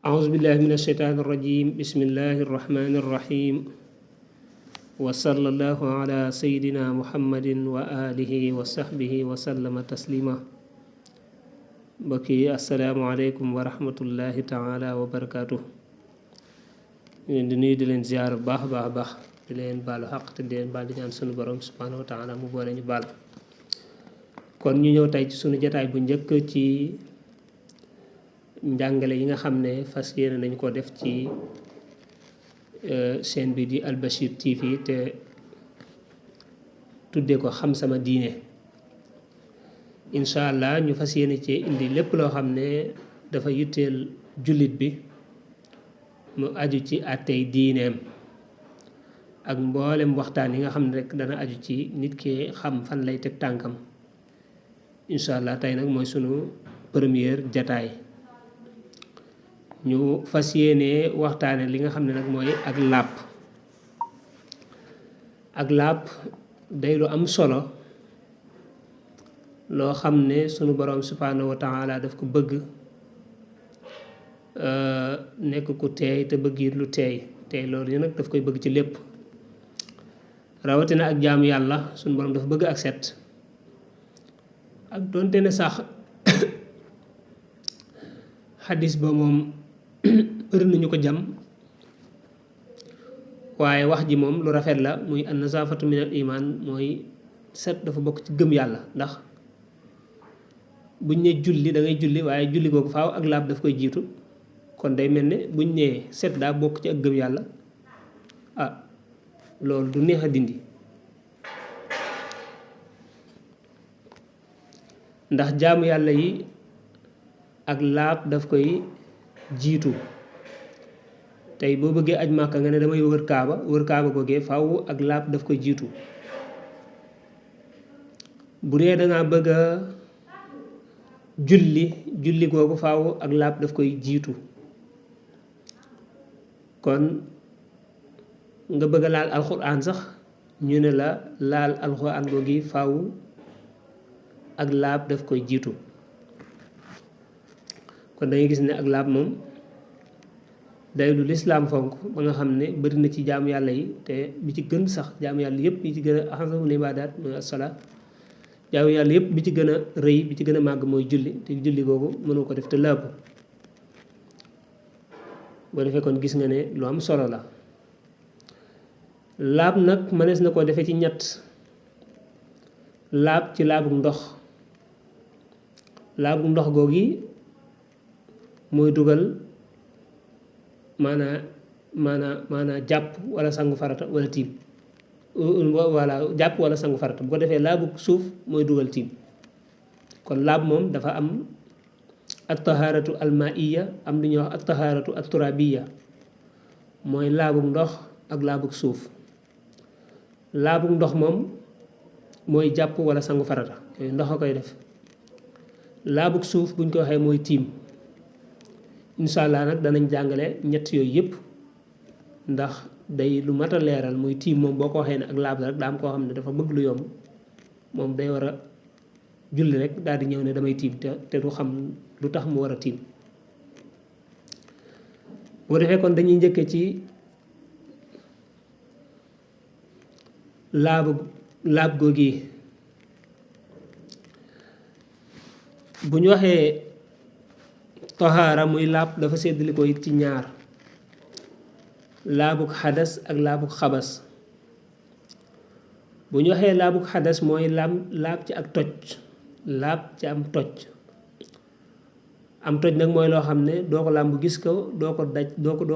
أعوذ بالله من الشيطان الرجيم بسم الله الرحمن الرحيم وصلى الله على سيدنا محمد وآله وصحبه وسلم تسليما بكي السلام عليكم ورحمة الله تعالى وبركاته di nuyu di leen ziar baax di leen baalu xaq te di leen baal di ñaan sunu borom subhanahu wa taala mu boole ñu baal kon ñu ñëw tey ci sunu jataay bu njëkk ci njàngale yi nga xam ne fas yéene nañu ko def ci chaîne bi di Al Bachir TV te tuddee ko xam sama diine incha allah ñu fas yéene ci indi lépp loo xam ne dafa yitteel jullit bi mu aju ci àttey diineem ak mboolem waxtaan yi nga xam ne rek dana aju ci nit ki xam fan lay teg tànkam incha allah tey nag mooy sunu première jataay ñu fas yéene waxtaane li nga xam ne nag mooy ak làpp day lu am solo loo xam ne sunu borom subhanahu wa taala daf ko bëgg nekk ku teey te bëgg it lu teey loolu yi nag daf koy bëgg ci lépp rawatina ak jaamu yàlla sunu borom dafa bëgg ak set ak doonte ne sax xadis ba moom bëri nañu ko jam waaye wax ji moom lu rafet la muy an nazaafatu min al iman mooy set dafa bokk ci gëm yàlla ndax buñ ne julli da ngay julli waaye julli googu faaw ak laab daf koy jiitu kon day mel ne buñ nee set daa bokk ci ak gëm yàlla loolu du neex a dindi ndax jaamu yàlla yi ak laab daf koy jiitu tey boo bëggee aj màkka nga ne damay wër kaaba googee faaw ak laab daf koy jiitu bu dee dangaa bëgg a julli googu faaw ak laab daf koy jiitu kon nga bëgg a laal alxuraan sax ñu ne la laal alxuraan googi faaw ak laab daf koy jiitu kon dangay gis ne ak laab moom day lu lislaam fonk ba nga xam ne bari na ci jaamu yàlla yi te bi ci gën sax jaamu yàlla yëpp bi ci gën a axsamul ibaadaat mooy asalaat jaamu yàlla yëpp bi ci gën a rëy bi ci gën a màgg mooy julli te julli googu mënoo ko def te laab boo defee kon gis nga ne lu am solo la laab nag mënees na koo defee ci ñett laab ci laabug ndox googi mooy dugal maanaa jàpp wala sangu farata wala tiim wala jàpp wala sangu farata bu ko defee laabu suuf mooy dugal tiim kon laab moom dafa am at taharatu almaiya am lu ñuy wax at taharatu at turabiya mooy laabug ndox ak laabug suuf laabug ndox moom mooy jàpp wala sangu farata yooyu ndox a koy def laabug suuf buñ ko waxee mooy tiim incha allah nag danañ jàngale ñett yooyu yëpp ndax day lu mat a leeral muy tiim moom boo ko waxee ne ak laab la rek daa am koo xam ne dafa bëgg lu yomb moom day war a julli rek daal di ñëw ne damay tiim te du xam lu tax mu war a tiim boo defee kon dañuy njëkke ci laab googi bu ñu waxee tahaara muy laab dafa séddali ko it ci ñaar laabug xadas ak laabug xabas bu ñu waxee laabug xadas mooy laab ci ak toj laab ci am toj nag mooy loo xam ne doo ko làmb gis ko doo ko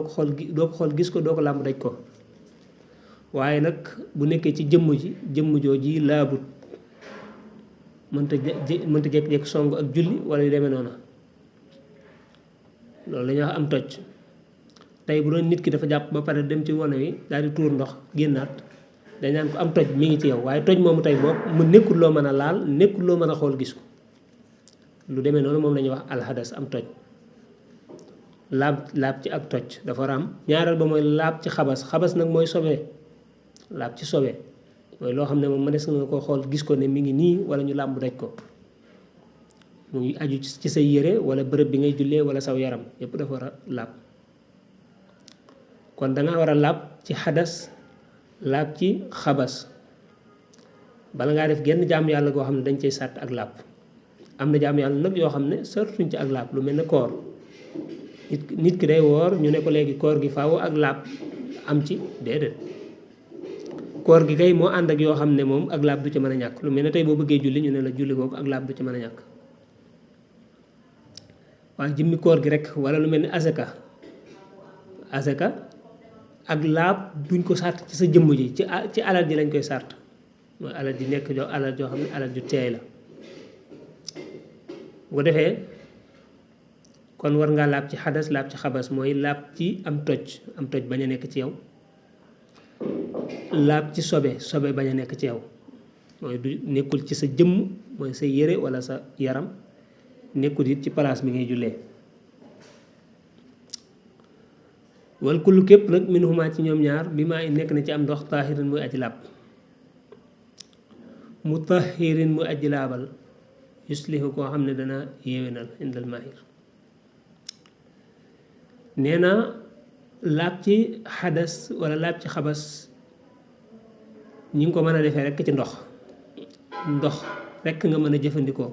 xool gis ko doo ko làmb daj ko waaye nag bu nekkee ci jëmm jooji laabut mënta jekk-jekk song ak julli wala yu demee noonu loolu la ñuy wax am toj tey bu doon nit ki dafa jàpp ba pare dem ci wane wi daal di tuur ndox génnaat dañ naan ko am toj mi ngi ci yow waaye toj moomu tey boobu mu nekkul loo mën a laal nekkul loo mën a xool gis ko lu demee noonu moom la ñuy wax alxadas am toj laab ci ak toj dafa war a am ñaareel ba mooy laab ci xabas nag mooy sobe laab ci sobe mooy loo xam ne moom mënees nga ko xool gis ko ne mi ngi nii wala ñu làmb daj ko mu ngi aju ci say yére wala bërëb bi ngay jullee wala saw yaram yépp dafa war a laab kon da nga war a laab ci xadas laab ci xabas bala ngaa def genn jaam yàlla goo xam ne dañ cay sàtt ak laab am na jaam yàlla nag yoo xam ne sartuñ ci ak laab lu mel ne koor nit ki day woor ñu ne ko léegi koor gi faaw ak laab am ci déedéet koor gi kay moo ànd ak yoo xam ne moom ak laab du ci mën a ñàkk lu mel ne tey boo bëggee julli ñu ne la julli googu ak laab du ci mën a ñàkk waaye jëmmi koor gi rek wala lu mel ni asaka ak laab duñ ko sàrt ci sa jëmm ji ci alal ji lañ koy sàrt mooy alal ji nekk alal joo xam ne alal ju teey la bu ko defee kon war ngaa laab ci xadas laab ci xabas mooy laab ci am toj bañ a nekk ci yow laab ci sobe bañ a nekk ci yow mooy du nekkul ci sa jëmm mooy sa yére wala sa yaram nekkul it ci place bi ngay jullee wal kullu képp nag minhuma ci ñoom ñaar bi maa nekk na ci am ndox taahirin muy aji laab mutahirin muy aji laabal yuslihu koo xam ne dana yéwénal indal mahir nee na laab ci xadas wala laab ci xabas ñi ngi ko mën a defee rekk ci ndox rekk nga mën a jëfandikoo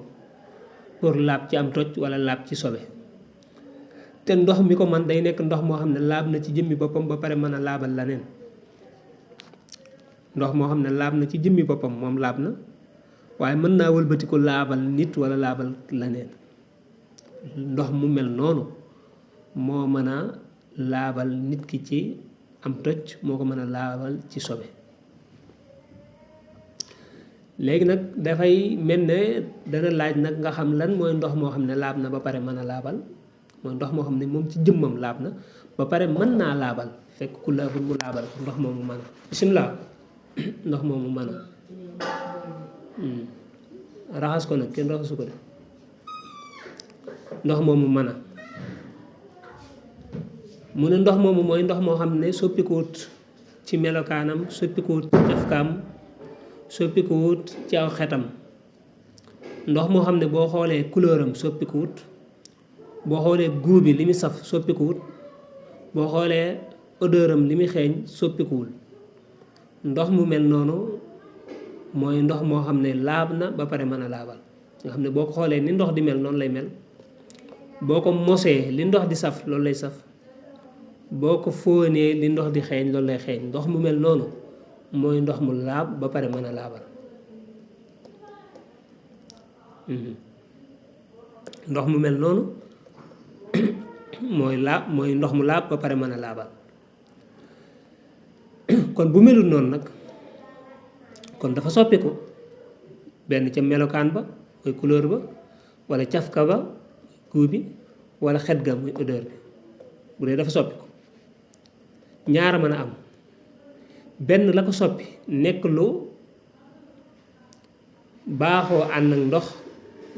pour laab ci am toj wala laab ci sobe te ndox mi ko man day nekk ndox moo xam ne laab na ci jëmmi boppam ba pare mën a laabal leneen ndox moo xam ne laab na ci jëmmi boppam moom laab na waaye mën naa wëlbati ko laabal nit wala laabal leneen ndox mu mel noonu moo mën a laabal nit ki ci am toj moo ko mën a laabal ci sobe léegi nag dafay mel ne dana laaj nag nga xam lan mooy ndox moo xam ne laab na ba pare mën a laabal mooy ndox moo xam ne moom ci jëmmam laab na ba pare mën naa laabal fekk ku laabul mu laabal ndox moomu mën a bismillah ndox moomu mën a raxas ko nag kenn raxasu ko de ndox moomu mën a mu ne ndox moomu mooy ndox moo xam ne soppikuwut ci melokaanam soppikuwut ci cafkaam soppikuwut ci aw xetam ndox moo xam ne boo xoolee couleuram soppikuwut boo xoolee goût bi li muy saf soppikuwut boo xoolee odeuram li muy xeeñ soppikuwul ndox mu mel noonu mooy ndox moo xam ne laab na ba pare mën a laabal nga xam ne boo ko xoolee ni ndox di mel noonu lay mel boo ko mosee li ndox di saf loolu lay saf boo ko fóonee li ndox di xeeñ loolu lay xeeñ ndox mu mel noonu mooy ndox mu laab ba pare mën a laabal ndox mu mel noonu mooy ndox mu laab ba pare mën a laabal kon bu melul noonu nag kon dafa soppiku benn ca melokaan ba mooy couleur ba wala cafka ba goût bi wala xet ga muy odeur bi bu dee dafa soppiku ñaara mën a am benn la ko soppi nekk lu baaxoo ànd ak ndox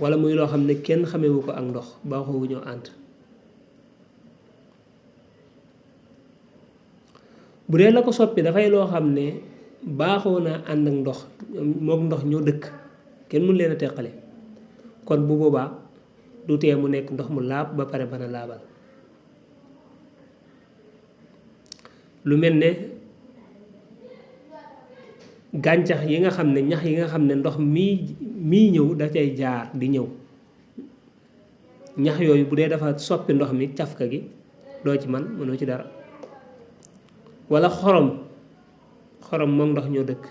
wala muy loo xam ne kenn xamewu ko ak ndox baaxoo wu ñoo ànd bu dee la ko soppi dafay loo xam ne baaxoo naa ànd ak ndox mook ndox ñoo dëkk kenn mun leen a teqale kon bu boobaa du tee mu nekk ndox mu laab ba pare mën a laabal lu mel ne gàncax yi nga xam ne ñax yi nga xam ne ndox mii ñëw da cay jaar di ñëw ñax yooyu bu dee dafa soppi ndox mi cafka gi doo ci mënoo ci dara wala xorom moom ndox ñoo dëkk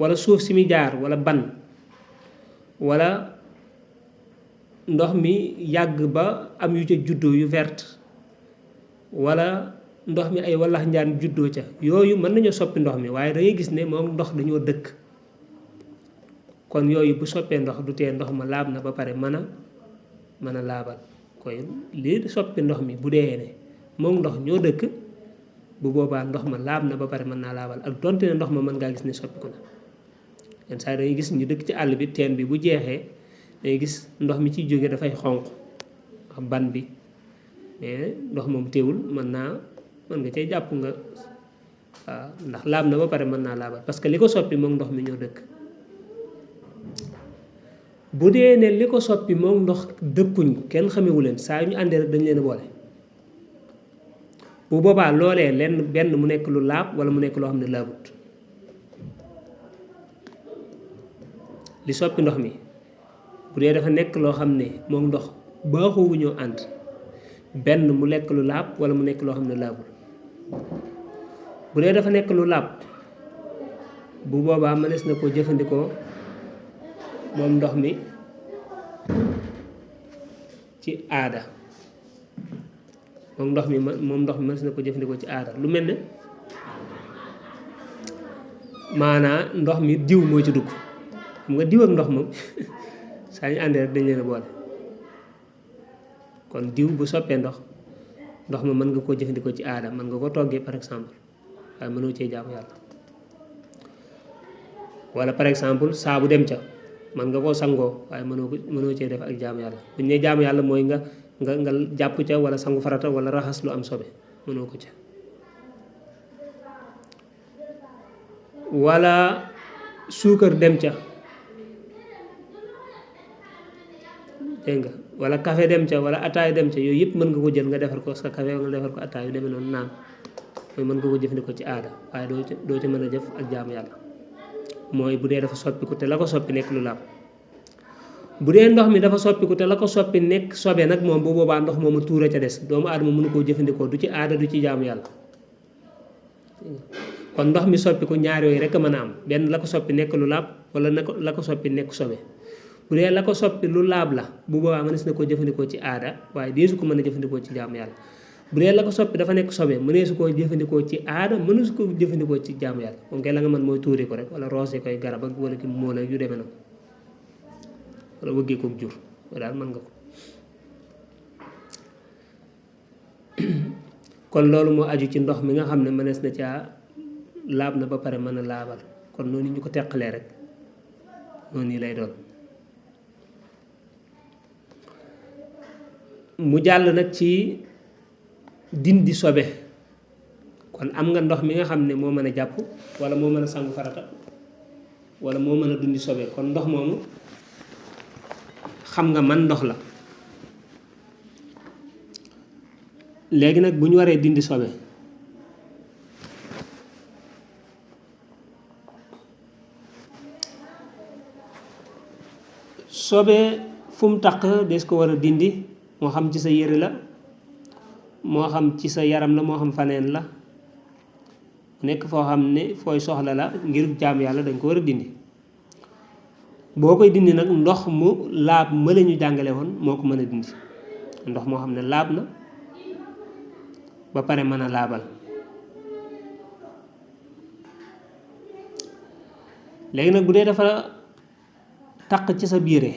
wala suuf si mi jaar wala ban wala ndox mi yàgg ba am yu ca juddoo yu verte wala ndox mi ay wallax njaan juddoo ca yooyu mën nañoo soppi ndox mi waaye dangay gis ne moom ndox dañoo dëkk kon yooyu bu soppee ndox du tee ndox ma laab na ba pare mën a laabal koy lii soppi ndox mi bu dee ne moom ndox ñoo dëkk bu boobaa ndox ma laab na ba pare mën naa laabal ak donte ne ndox ma mën ngaa gis ne soppiku na yenn saa yi dangay gis ñu dëkk ci àll bi teen bi bu jeexee dangay gis ndox mi ciy jóge dafay xonq ban bi mais ndox moom teewul mën nga cay jàpp nga waaw ndax laab na ba pare mën naa laabal parce que li ko soppi moom ndox mi ñoo dëkk bu dee ne li ko soppi moom ndox dëkkuñ kenn xamewu leen saa yu ñu àndee rek dañ leen a boole bu boobaa loolee lenn benn mu nekk lu laab wala mu nekk loo xam ne laabut li soppi ndox mi bu dee dafa nekk loo xam ne moom ndox baaxoowu ñoo ànd benn mu nekk lu laab wala mu nekk loo xam ne laabul bu dee dafa nekk lu laab bu boobaa mënees na koo jëfandikoo moom ndox mi ci aada moom ndox mi mënees na ko jëfandikoo ci aada lu mel ne maanaa ndox mi diw moo ci dugg xam nga diw ak ndox moom saa ñu àndee rek dañ leen a boole kon diw bu soppee ndox ma mën nga koo jëfandikoo ci aada mën nga ko toggee par exemple waaye mënoo cee jaamu yàlla wala par exemple saabu dem ca mën nga koo sangoo waaye mënoo cee def ak jaamu yàlla bu ñu nee jaamu yàlla mooy nga jàpp ca wala sangu farata wala raxas lu am sobe mënoo ko ca wala suukar dem ca dégg nga wala café dem ca wala ataay dem ca yooyu yëpp mën nga ko jël nga defar ko sa café nga defar ko ataay yu demee noonu naan mooy mën nga ko jëfandikoo ci aada waaye doo ci mën a jëf ak jaamu yàlla mooy bu dee dafa soppiku te la ko soppi nekk lu laab bu dee ndox mi dafa soppiku te la ko soppi nekk sobe nag moom bu boobaa ndox moomu tuura ca des doomu aadama mënu koo jëfandikoo du ci aada du ci jaamu yàlla kon ndox mi soppiku ñaar yooyu rek a mën a am benn la ko soppi nekk lu laab wala la ko soppi nekk sobe bu dee la ko soppi lu laab la bu boobaa mënees na koo jëfandikoo ci aada waaye deesu ko mën a jëfandikoo ci jaamu yàlla bu dee la ko soppi dafa nekk sobe mëneesu koo jëfandikoo ci aada mëneesu koo jëfandikoo ci jaamu yàlla moom kay la nga mën mooy tuuri ko rek wala roose koy garab ak wala ki móol ak yu demee noonu wala wëggee koog jur daal mën nga ko kon loolu moo aju ci ndox mi nga xam ne mënees na caa laab na ba pare mën a laabal kon noonu ñu ko teqalee rek noonu lay doon mu jàll nag ci dindi sobe kon am nga ndox mi nga xam ne moo mën a jàpp wala moo mën a sangu farata wala moo mën a dindi sobe kon ndox moomu xam nga man ndox la léegi nag bu ñu waree dindi sobe fu mu taq des ko war a dindi moo xam ci sa yére la moo xam ci sa yaram la moo xam faneen la nekk foo xam ne fooy soxla la ngir jaam yàlla dañ ko war a dindi boo koy dindi nag ndox mu laab ma la ñu jàngale woon moo ko mën a dindi ndox moo xam ne laab na ba pare mën a laabal léegi nag bu dee dafa taq ci sa biire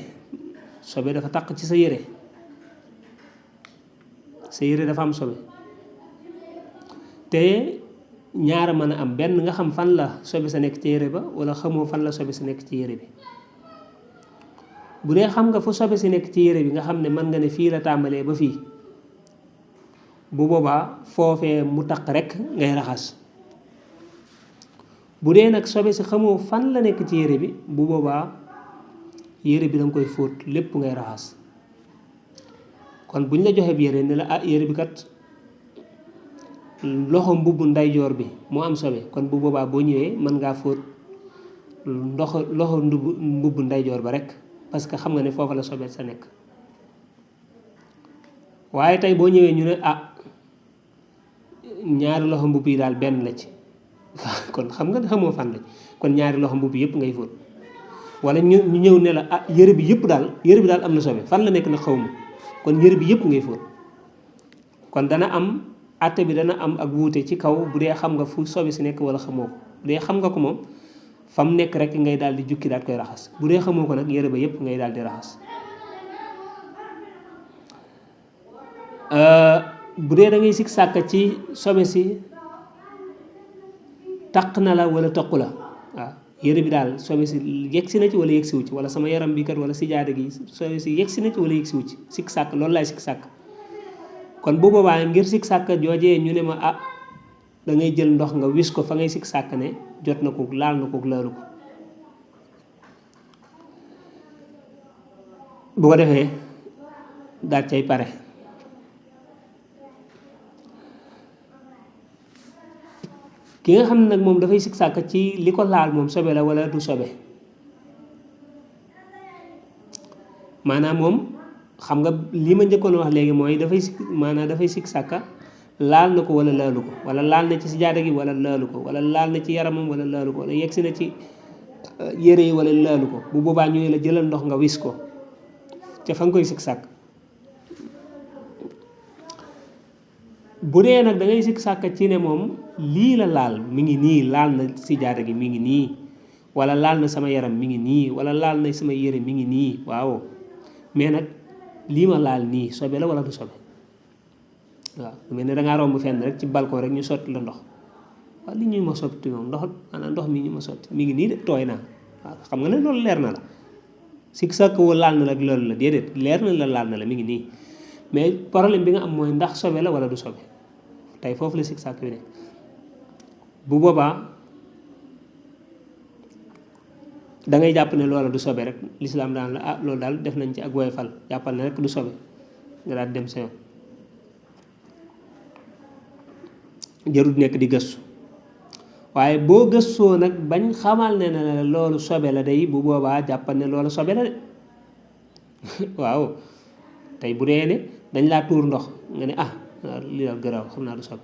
sobe dafa taq ci sa yére dafa am sobe te ñaara mën a am benn nga xam fan la sobe sa nekk ci yére ba wala xamoo fan la sobe sa nekk ci yére bi bu dee xam nga fu sobe si nekk ci yére bi nga xam ne mën nga ne fii la tàmbalee ba fii bu boobaa foofee mu taq rek ngay raxas bu dee nag sobe si xamoo fan la nekk ci yére bi bu boobaa yére bi danga koy fóot lépp ngay raxas kon bu ñu la joxee yére ne la yére bi kat loxo mbubbu ndeyjoor bi moo am sobe kon bu boobaa boo ñëwee mën ngaa fóot loxo mbubbu ndeyjoor ba rek parce que xam nga ne foofa la sobe sa nekk waaye tey boo ñëwee ñu ne ñaari loxo mbubb yi daal benn la ci kon xam nga xamoo fan la kon ñaari loxo mbubb yëpp ngay fóot wala ñu ñëw ne la yére bi daal am na sobe fan la nekk na xaw ma kon yére bi yëpp ngay fóot kon dana am àtte bi dana am ak wuute ci kaw bu dee xam nga fu sobe si nekk wala xamoo ko bu dee xam nga ko moom fa mu nekk rek ngay daal di jukki daal koy raxas bu dee xamoo ko nag yére ba yëpp ngay daal di raxas bu dee da ngay sikk sàkk ci sobe si taq na la wala taqu la waaw yére bi daal sobe si yegsi na ci wala yegsiwu ci wala sama yaram bi kat wala si jaada gi sobe si yegsi na ci wala yegsiwu ci sikk sàkk loolu laay sikk sàkk kon bu boobaa ngir sikk sàkk joojee ñu ne ma da ngay jël ndox nga wis ko fa ngay sikk sàkk ne jot na ko laal na ko laalu ko bu ko defee daal cay pare ki nga xam ne nag moom dafay sikk sàkk ci li ko laal moom sobe la wala du sobe maanaam moom xam nga li ma njëkkoon wax léegi mooy dafay sikk maanaam dafay sikk sàkka laal na ko wala laalu ko wala laal na ci sijaada gi wala laalu ko wala laal na ci yaramam wala laalu ko wala yegsi na ci yére yi wala laalu ko bu boobaa ñu la jëlal ndox nga wis ko ca fa nga koy sikk sàkk bu dee nag da ngay sikk sàkk ci ne moom lii la laal mi ngi nii laal na sijaada gi mi ngi nii wala laal na sama yaram mi ngi nii wala laal na sama yére mi ngi nii waaw mais nag lii ma laal nii sobe la wala du sobe waaw mel ne da ngaa romb fenn rek ci balcon rek ñu sotti la ndox waaw li ñuy ma sotti moom ndox mi ñu ma sotti mi ngi nii de tooy naa waaw xam nga ne loolu leer na la sikk sàkk woo laal na la ak loolu la déedéet leer na la laal na la mi ngi nii mais problème bi nga am mooy ndax sobe la wala du sobe tey foofu la sikk sàkk bi ne bu boobaa da ngay jàpp ne loola du sobe rek lislaam daan la ah loolu daal def nañ ci ak woyofal jàppal ne rek du sobe nga daal dem sa yoon jarut nekk di gëstu waaye boo gëstoo nag bañ xamal ne ne loolu sobe la day bu boobaa jàppal ne loola sobe la de waaw tey bu dee ne dañ laa tuur ndox nga ne ah lii daal garaaw xam naa du sobe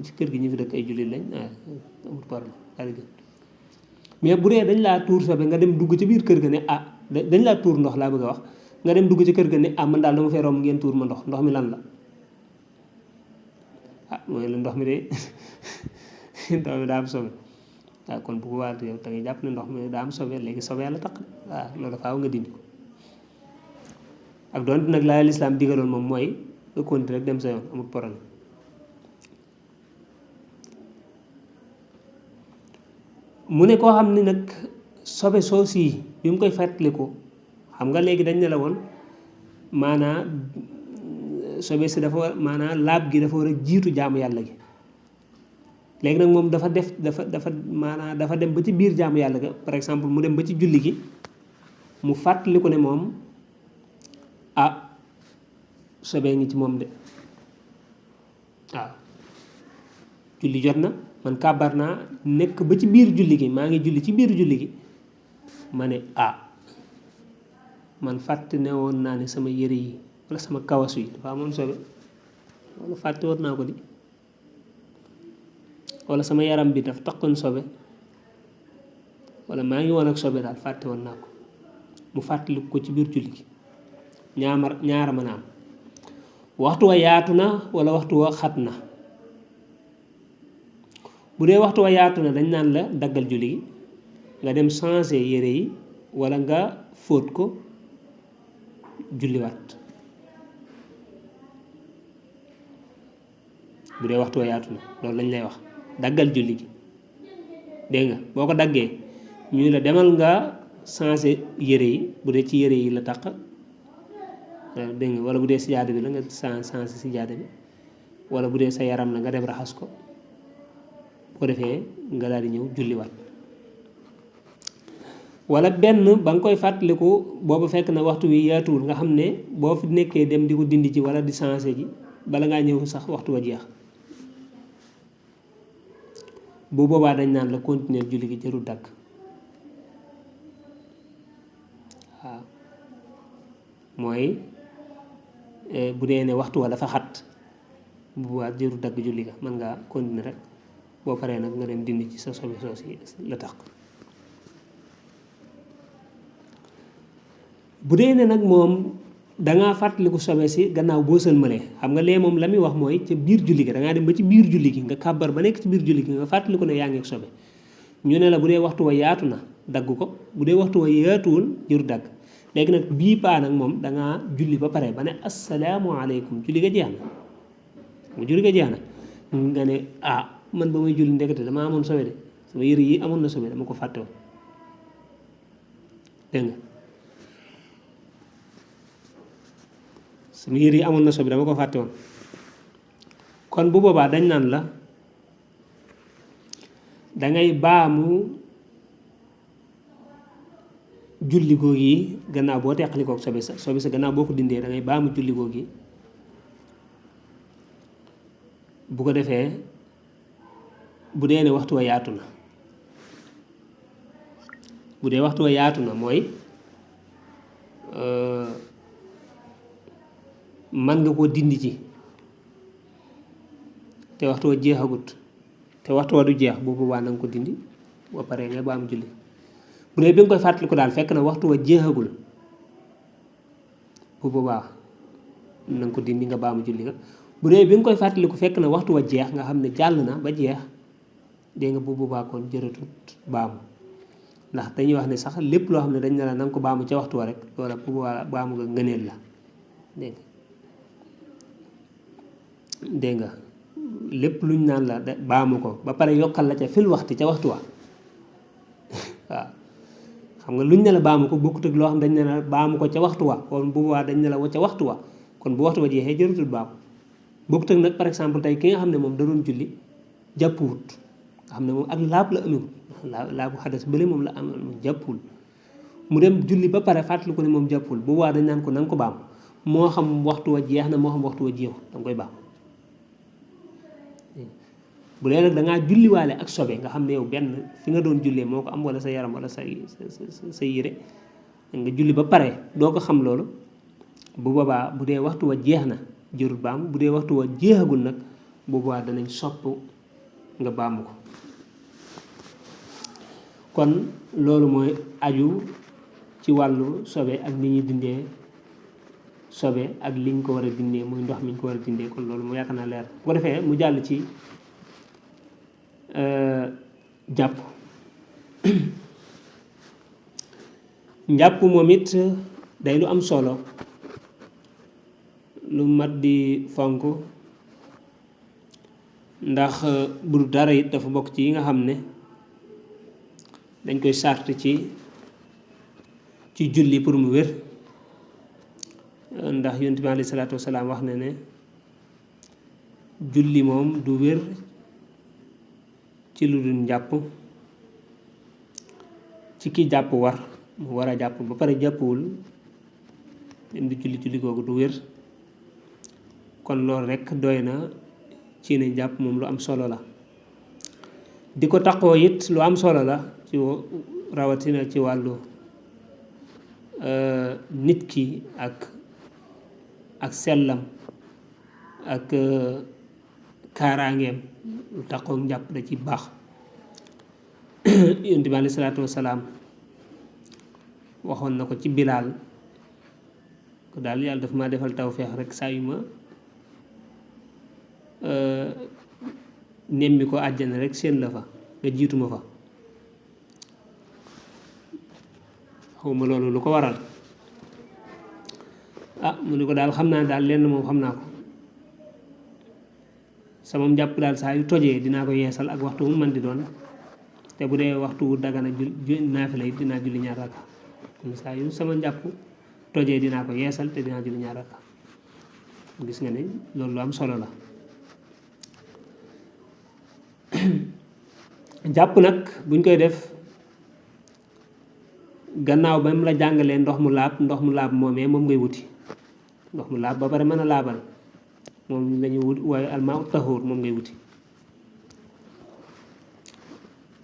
ci kër gi ñu fi dëkk ay jullit lañ amul problème daal di mais bu dee dañ laa tuur sobe nga dem dugg ci biir kër ga ne ah dañ laa tuur ndox laa bëgg a wax nga dem dugg ci kër ga ne ah man daal dama fee romb ngeen tuur ma ndox mi lan la ah mooy la ndox mi de ndox mi daa am sobe waaw kon bu ko waat yow da ngay jàpp ne ndox mi daa am sobe léegi sobe yàlla taq waaw loolu faaw nga dindi ko ak doonte nag laa lislaam digaloon moom mooy nga continuer rek dem sa yoon amul problème mu ne koo xam ne nag sobe soosi bi mu koy fàttaliku xam nga léegi dañ ne la woon maanaa sobe si dafa maanaa laab gi dafa war a jiitu jaamu yàlla gi léegi nag moom dafa dem ba ci biir jaamu yàlla ga par exemple mu dem ba ci julli gi mu fàttaliku ne moom ah sobee ngi ci moom de waaw julli jot na man kàbbar naa nekk ba ci biir julli gi maa ngi julli ci biir julli gi ma ne ah man fàtte ne woon naa ne sama yëre yi wala sama kawasu yi dafa amoon sobe wala fàtte woon naa ko di wala sama yaram bi daf takkoon sobe wala maa ngi woon ak sobe daal fàtte woon naa ko mu fàttaliku ko ci biir julli gi ñaara mën a am waxtu wa yaatu na wala waxtu wa xat na bu dee waxtu wa yaatu na dañ naan la daggal julli gi nga dem changer yére yi wala nga fóot ko julliwaat bu dee waxtu wa yaatu na loolu lañ lay wax daggal julli gi dégg nga boo ko daggee ñu la demal nga changer yére yi bu dee ci yére yi la taq dégg nga wala bu dee sijaada bi la nga changer sijaada bi wala bu dee sa yaram la nga dem raxas ko bu ko defee nga daal di ñëw julliwaat wala benn ba nga koy fàttaliku boobu fekk na waxtu wi yaatuwul nga xam ne boo fi nekkee dem di ko dindi ci wala di changer ji bala ngaa ñëw sax waxtu wa jeex bu boobaa dañ naan la continuer julli gi jarul dagg waaw mooy bu dee ne waxtu wa dafa xat bu boobaa jarul dagg julli ga mën ngaa continuer rek boo paree nag nga dem dindi ci sa sobe soos yi la tax bu dee ne nag moom dangaa fàttaliku sobe si gannaaw boo sëlmalee xam nga lee moom la muy wax mooy ca biir julli gi dangaa dem ba ci biir julli gi nga kàbbar ba nekk ci biir julli gi nga fàttaliku ne yaa ngi ak sobe ñu ne la bu dee waxtu wa yaatu na dagg ko bu dee waxtu wa yaatuwul jëru dagg léegi nag bii paa nag moom dangaa julli ba pare ba ne asalaamaaleykum julli ga jeex na mu julli ga jeex na nga ne ah man ba may julli ndekete dama amoon sobe de sama yëre yi amoon na sobe dama ko fàtte woon dégg nga sama yëre yi amoon na sobe dama ko fàtte woon kon bu boobaa dañ naan la dangay baamu julli googu yi gannaaw boo teqalikook sobe sa gannaaw boo ko dindee da ngay baamu julli googu yi bu ko defee bu dee ne waxtu wa yaatu na bu dee waxtu wa yaatu na mooy man nga koo dindi ci te waxtu wa jeexagut te waxtu wa du jeex bu boobaa na nga ko dindi ba pare nga baamu julli bu dee bi nga koy fàttaliku daal fekk na waxtu wa jeexagul bu boobaa na nga ko dindi nga baamu julli nga bu dee bi nga koy fàttaliku fekk na waxtu wa jeex nga xam ne jàll na ba jeex dégg nga bu boobaa kon jërëtut baamu ndax dañuy wax ne sax lépp loo xam ne dañ ne la na nga ko baamu ca waxtu wa rek loola bu boobaa baamu nga ngëneel la dégg nga lépp luñ naan la baamu ko ba pare yokkal la ca fil waxti ca waxtu wa waaw xam nga luñ ne la baamu ko bokkut ak loo xam dañ ne la baamu ko ca waxtu wa kon bu boobaa dañ ne la ca waxtu wa kon bu waxtu wa jeexee jërutul baamu bokkut ak nag par exemple tey ki nga xam ne moom da doon julli jàppuwut nga xam ne moom ak laab la amewut laabu xadas bële moom la am jàppul mu dem julli ba pare fàttali ko ne moom jàppul bu boobaa dañ naan ko na nga ko baamu moo xam waxtu wa jeex na moo xam waxtu wa jeexul da nga koy baamu bu dee nag da ngaa julliwaale ak sobe nga xam ne yow benn fi nga doon jullee moo ko am wala sa yaram wala sa yére nga julli ba pare doo ko xam loolu bu boobaa bu dee waxtu wa jeex na jërul baamu bu dee waxtu wa jeexagul nag bu boobaa danañ sopp nga baamu ko kon loolu mooy aju ci wàllu sobe ak ni ñuy dindee sobe ak liñ ko war a dindee muy ndox mi ñu ko war a dindee kon loolu mu yaakaar naa leer bu ko defee mu jàll ci jàpp njàpp moom it day lu am solo lu mat di fonk ndax bu dul dara it dafa bokk ci yi nga xam ne dañ koy sart ci julli pour mu wér ndax yonent bi alayhi salaatu wasalaam wax na ne julli moom du wér ci lu dul njàpp ci ki jàpp war mu war a jàpp ba pare jàppwul dem di julli googu du wér kon loolu rekk doy na ci ne jàpp moom lu am solo la di ko taqoo it lu am solo la ci rawatina ci wàllu nit ki ak sellam ak kaaraangeem lu taqoo njàpp da ci baax yonent bi alayhi salaatu wasalaam waxoon na ko ci Bilaal ko daal yàlla dafa ma defal tawfeex rek saa yu ma nemmi ko àjjana rek seen la fa nga jiituma fa xawma loolu lu ko waral mu ne ko daal xam naa daal lenn moom xam naa ko sama njàpp daal saa yu tojee dinaa ko yeesal ak waxtu mu man di doon te bu dee waxtu dagana naafila it dinaa julli ñaar rakka kon saa yu sama njàpp tojee dinaa ko yeesal te dinaa julli ñaar rakka gis nga ne loolu lu am solo la jàpp nag buñ koy def gannaaw ba mu la jàngalee ndox mu laab moomee moom ngay wuti ndox mu laab ba pare mën a laabal moom lañuy wut waaye almaa tahuur moom ngay wuti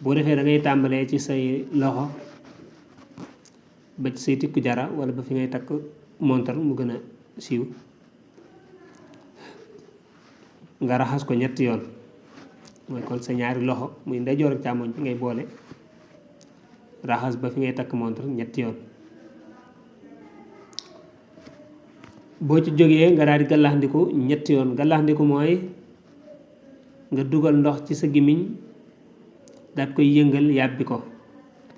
boo defee da ngay tàmbalee ci say loxo ba ci say tikku jara wala ba fi ngay takk montar mu gën a siiw nga raxas ko ñetti yoon mooy kon sa ñaari loxo muy ndeyjoor ak càmmoñ bi ngay boole raxas ba fi ngay takk montar ñetti yoon boo ci jógee nga daal di gàllaxndiku ñetti yoon gàllaxndiku mooy nga dugal ndox ci sa gémmiñ daat koy yëngal yàbbi ko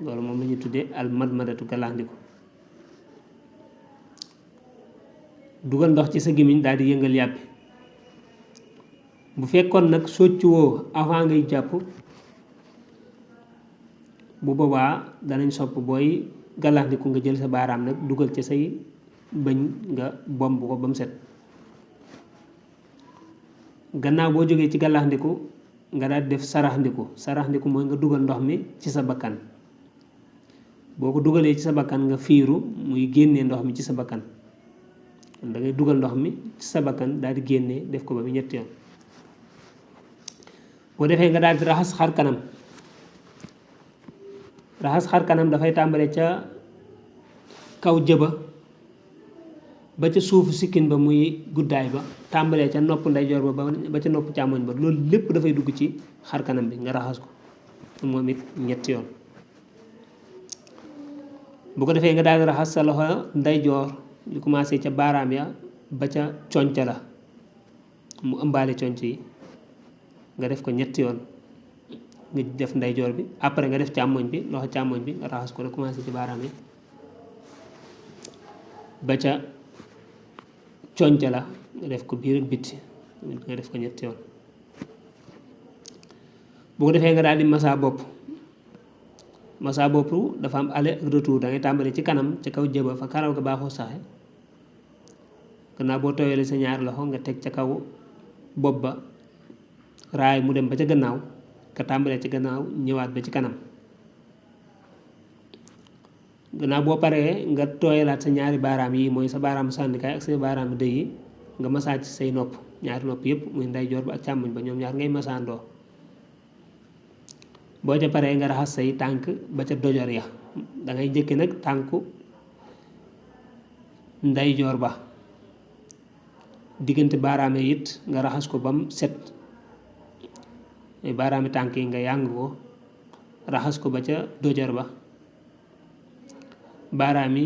loolu moom la ñuy tuddee al madmadatu gàllaxndiku dugal ndox ci sa gémmiñ daal di yëngal yàbbi bu fekkoon nag soccu woo avant ngay jàpp bu boobaa danañ sopp booy gàllaxndiku nga jël sa baaraam nag dugal ci say bëñ nga bomb ko ba mu set gannaaw boo jógee ci gàllaxndiku nga daal def saraxndiku mooy nga dugal ndox mi ci sa bakkan boo ko dugalee ci sa bakkan nga fiiru muy génnee ndox mi ci sa bakkan da ngay dugal ndox mi ci sa bakkan daal di génnee def ko ba mu ñetti yoon boo defee nga daal di raxas xar kanam dafay tàmbale ca kaw jëba ba ca suufu sikkin ba muy guddaay ba tàmbalee ca nopp ndeyjoor ba ca nopp càmmoñ ba loolu lépp dafay dugg ci xar kanam bi nga raxas ko moom it ñetti yoon bu ko defee nga daal di raxas sa loxo ndeyjoor li commencé ca baaraam ya ba ca conc la mu ëmbaale conc yi nga def ko ñetti yoon nga def ndeyjoor bi après nga def càmmoñ bi loxo càmmoñ bi nga raxas ko la commencé ci baaraam yi ba ca conc la nga def ko biir ak bitti nga def ko ñetti yoon bu ko defee nga daal di massa bopp dafa am aller ak retour da ngay tàmbali ci kanam ca kaw jëba fa karaw ga baaxoo saxe gannaaw boo tooyalee sa ñaari loxo nga teg ca kaw bopp ba raay mu dem ba ca gannaaw nga tàmbalee ci gannaaw ñëwaat ba ci kanam gannaaw boo paree nga tooyalaat sa ñaari baaraam yi mooy sa baaraam sànnikaay ak sa baaraam dëy yi nga masaa ci say nopp ñaari nopp yëpp muy ndeyjoor ba ak càmmoñ ba ñoom ñaar ngay masaandoo boo ca paree nga raxas say tànk ba ca dojor ya da ngay njëkke nag tànku ndeyjoor ba diggante baaraame it nga raxas ko bam set baaraami tànk yi nga yàng ko raxas ko ba ca dojor ba baaraami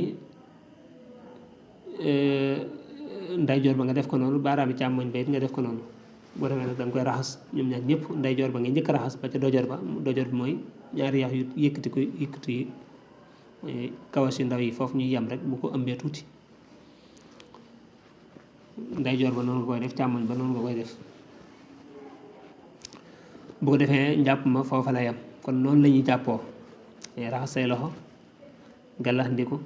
ndeyjoor ba nga def ko noonu baaraami càmmoñ ba it nga def ko noonu boo demee nag da nga koy raxas ñoom ñaar ñëpp ndeyjoor ba nga njëkk raxas ba ca dojor ba dojor bi mooy ñaari yax yu yëkkati yi kawas yu ndaw yi foofu ñuy yem rek bu ko ëmbee tuuti ndeyjoor ba noonu nga koy def càmmoñ ba noonu nga koy def bu ko defee njàpp ma foofa la yem kon noonu la ñuy jàppoo raxas say loxo galax ndiku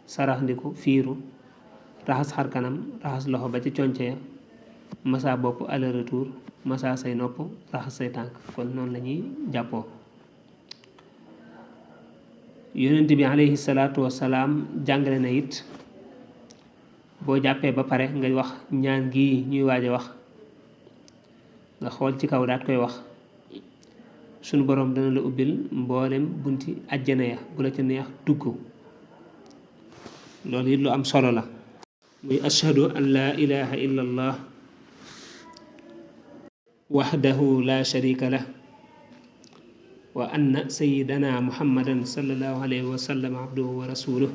sarax ndiku fiiru raxas xar kanam raxas loxo ba ci conce ya massa bopp aller retour massa say nopp raxas say tànk kon noonu la ñuy jàppoo yonent bi alayhi salaatu wasalaam jàngale na it boo jàppee ba pare nga wax ñaan gi ñuy waaj a wax nga xool ci kaw daat koy wax sunu boroom dana la ubbil mboolem bunti àjjana ya bu la ca neex dugg loolu it lu am solo la muy ashhadu an laa ilaha illa allah waxdahu la sharika lah wa anna sayyidana muhammadan sallallahu alayhi wa sallam abduhu wa rasuluh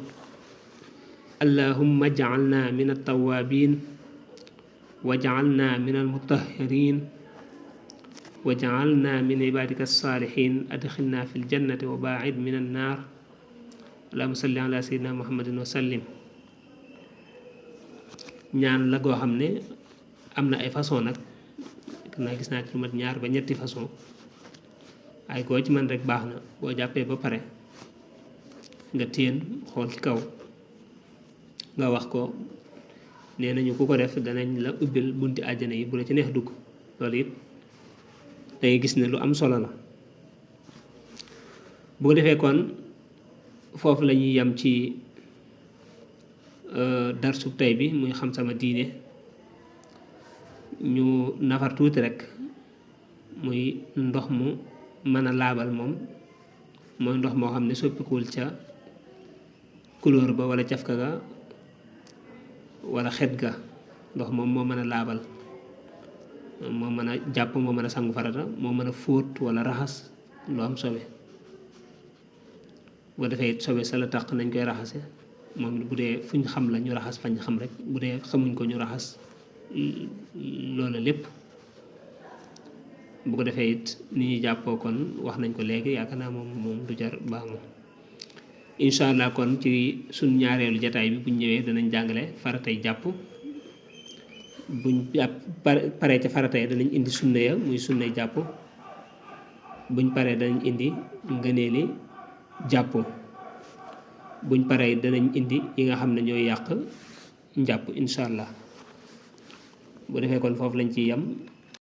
allahumma ja'alna min at-tawwabin wa ja'alna min al-mutahhirin wa ja'alna min ibadika as-salihin adkhilna fil jannati wa ba'id min an-nar allahumma salli ala sayyidina muhammadin wa sallim ñaan la goo xam ne am na ay façon nag naa gis naa ci lu mat ñaar ba ñetti façon ay koo ci man rek baax na boo jàppee ba pare nga téen xool ci kaw nga wax ko nee nañu ku ko def danañ la ubbil bunti àjjana yi bu la ci neex dugg loolu it dangay gis ne lu am solo la bu ko defee kon foofu la ñuy yem ci darsu tey bi muy xam sama diine ñu nafar tuuti rek muy ndox mu mën a laabal moom mooy ndox moo xam ne soppikuwul ca couleur ba wala cafka ga wala xet ga ndox moom moo mën a laabal moo mën a jàpp moo mën a sangu farata moo mën a fóot wala raxas lu am sobe boo defee sobe sa la taq nañ koy raxase moom bu dee fuñ xam la ñu raxas fañ xam rek bu dee xamuñ ko ñu raxas loola lépp bu ko defee it ni ñuy jàppoo kon wax nañ ko léegi yaakaar naa moom du jar baax moom incha allah kon ci suñ ñaareelu jataay bi buñ ñëwee danañ jàngale faratay jàpp buñ paree ca farata yi danañ indi sunna ya muy sunnay jàpp buñ paree danañ indi ngëneeli jàpp buñ paree danañ indi yi nga xam ne ñooy yàq njàpp incha allah bu defee kon foofu lañ ciy yem